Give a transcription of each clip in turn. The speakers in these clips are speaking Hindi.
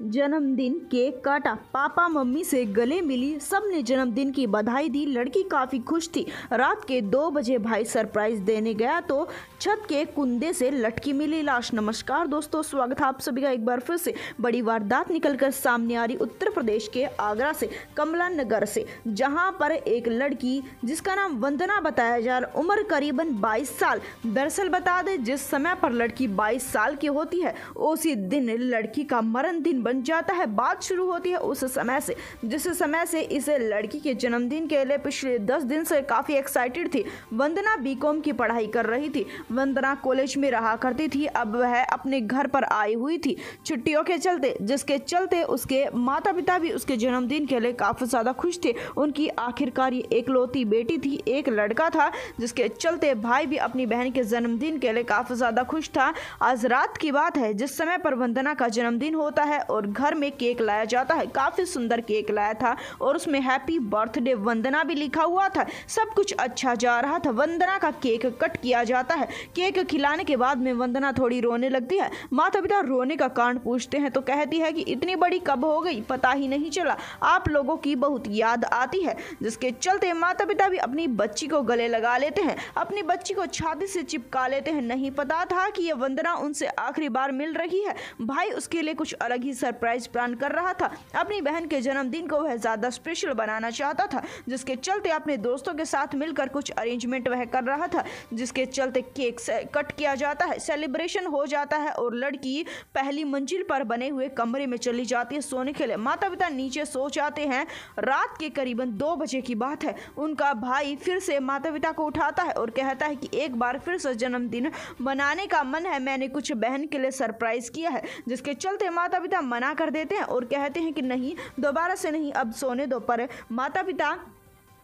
जन्मदिन केक काटा, पापा मम्मी से गले मिली, सबने जन्मदिन की बधाई दी। लड़की काफी खुश थी। रात के 2 बजे भाई सरप्राइज देने गया तो छत के कुंदे से लटकी मिली लाश। नमस्कार दोस्तों, स्वागत है आप सभी का एक बार फिर से। बड़ी वारदात निकलकर सामने आ रही उत्तर प्रदेश के आगरा से, कमला नगर से, जहां पर एक लड़की जिसका नाम वंदना बताया जा रहा, उम्र करीबन 22 साल। दरअसल बता दें, जिस समय पर लड़की 22 साल की होती है उसी दिन लड़की का मरण दिन बन जाता है। बात शुरू होती है उस समय से जिस समय से इस लड़की के जन्मदिन के लिए पिछले 10 दिन से काफी एक्साइटेड थी। वंदना बीकॉम की पढ़ाई कर रही थी। वंदना कॉलेज में रहा करती थी। अब वह अपने घर पर आई हुई थी छुट्टियों के चलते, जिसके चलते उसके माता पिता भी उसके जन्मदिन के लिए काफी ज्यादा खुश थे। उनकी आखिरकार ये एकलौती बेटी थी, एक लड़का था, जिसके चलते भाई भी अपनी बहन के जन्मदिन के लिए काफी ज्यादा खुश था। आज रात की बात है जिस समय पर वंदना का जन्मदिन होता है और घर में केक लाया जाता है। काफी सुंदर केक लाया था और उसमें हैप्पी बर्थडे वंदना भी लिखा हुआ था। सब कुछ अच्छा जा रहा था। वंदना का केक कट किया जाता है। केक खिलाने के बाद में वंदना थोड़ी रोने लगती है। माता पिता रोने का कारण पूछते हैं तो कहती है कि इतनी बड़ी कब हो गई, पता ही नहीं चला, आप लोगों की बहुत याद आती है। जिसके चलते माता पिता भी अपनी बच्ची को गले लगा लेते हैं, अपनी बच्ची को छाती से चिपका लेते हैं। नहीं पता था कि यह वंदना उनसे आखिरी बार मिल रही है। भाई उसके लिए कुछ अलग ही सरप्राइज प्लान कर रहा था। अपनी बहन के जन्मदिन को वह ज्यादा स्पेशल बनाना चाहता था, जिसके चलते अपने दोस्तों के साथ मिलकर कुछ अरेंजमेंट वह कर रहा था, जिसके चलते केक कट किया जाता है, सेलिब्रेशन हो जाता है और लड़की पहली मंजिल पर बने हुए कमरे में चली जाती है सोने के लिए। माता पिता नीचे सो जाते हैं। रात के करीबन 2 बजे की बात है। उनका भाई फिर से माता पिता को उठाता है और कहता है कि एक बार फिर से जन्मदिन मनाने का मन है, मैंने कुछ बहन के लिए सरप्राइज किया है। जिसके चलते माता पिता मना कर देते हैं और कहते हैं कि नहीं, दोबारा से नहीं, अब सोने दो। पर माता पिता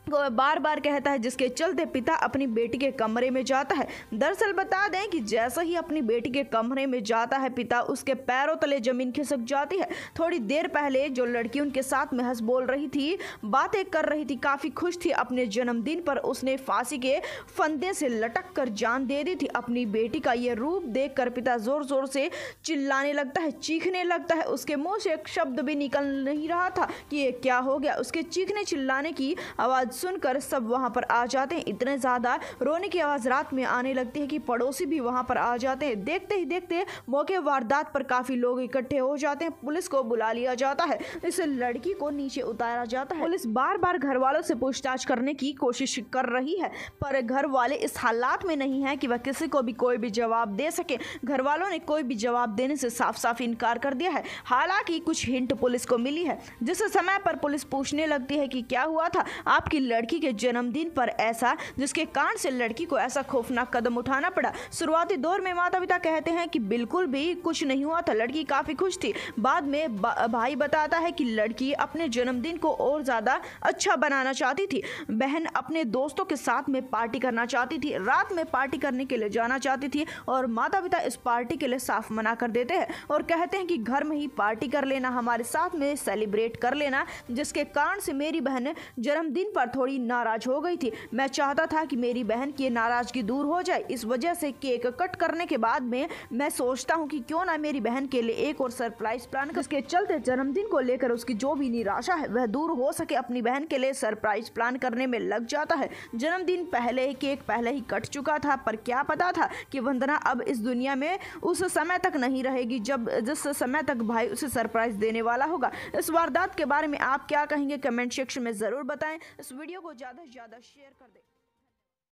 को बार बार कहता है, जिसके चलते पिता अपनी बेटी के कमरे में जाता है। दरअसल बता दें कि जैसे ही अपनी बेटी के कमरे में जाता है पिता, उसके पैरों तले जमीन खिसक जाती है। थोड़ी देर पहले जो लड़की उनके साथ में हंस बोल रही थी, बातें कर रही थी, काफी खुश थी अपने जन्मदिन पर, उसने फांसी के फंदे से लटक कर जान दे दी थी। अपनी बेटी का यह रूप देखकर पिता जोर जोर से चिल्लाने लगता है, चीखने लगता है। उसके मुंह से एक शब्द भी निकल नहीं रहा था कि ये क्या हो गया। उसके चीखने चिल्लाने की आवाज सुनकर सब वहां पर आ जाते हैं। इतने ज्यादा रोने की आवाज रात में आने लगती है कि पड़ोसी भी वहां पर आ जाते हैं। देखते ही देखते मौके वारदात पर काफी लोग इकट्ठे हो जाते हैं। पुलिस को बुला लिया जाता है। इस लड़की को नीचे उतारा जाता है। पुलिस बार बार घर वालों से पूछताछ करने की कोशिश कर रही है, पर घर वाले इस हालात में नहीं है कि वह किसी को भी कोई भी जवाब दे सके। घर वालों ने कोई भी जवाब देने से साफ साफ इनकार कर दिया है। हालांकि कुछ हिंट पुलिस को मिली है। जिस समय पर पुलिस पूछने लगती है कि क्या हुआ था आपकी लड़की के जन्मदिन पर ऐसा, जिसके कारण से लड़की को ऐसा खौफनाक कदम उठाना पड़ा। शुरुआती दौर में माता पिता कहते हैं कि बिल्कुल भी कुछ नहीं हुआ था, लड़की काफी खुश थी। बाद में भाई बताता है कि लड़की अपने जन्मदिन को और ज्यादा अच्छा बनाना चाहती थी। बहन अपने दोस्तों के साथ में पार्टी करना चाहती थी, रात में पार्टी करने के लिए जाना चाहती थी और माता पिता इस पार्टी के लिए साफ मना कर देते हैं और कहते हैं कि घर में ही पार्टी कर लेना, हमारे साथ में सेलिब्रेट कर लेना। जिसके कारण से मेरी बहन जन्मदिन पर थोड़ी नाराज हो गई थी। मैं चाहता था कि मेरी बहन की नाराजगी दूर हो जाए, इस वजह से केक कट करने के बाद में मैं सोचता हूं कि क्यों ना मेरी बहन के लिए एक और सरप्राइज प्लान कर। इसके चलते जन्मदिन को लेकर उसकी जो भी निराशा है वह दूर हो सके, अपनी बहन के लिए सरप्राइज प्लान करने में लग जाता है। जन्मदिन पहले ही केक पहले ही कट चुका था, पर क्या पता था कि वंदना अब इस दुनिया में उस समय तक नहीं रहेगी जिस समय तक भाई उसे सरप्राइज देने वाला होगा। इस वारदात के बारे में आप क्या कहेंगे, कमेंट सेक्शन में जरूर बताएं। इस वीडियो को ज्यादा से ज्यादा शेयर कर दें।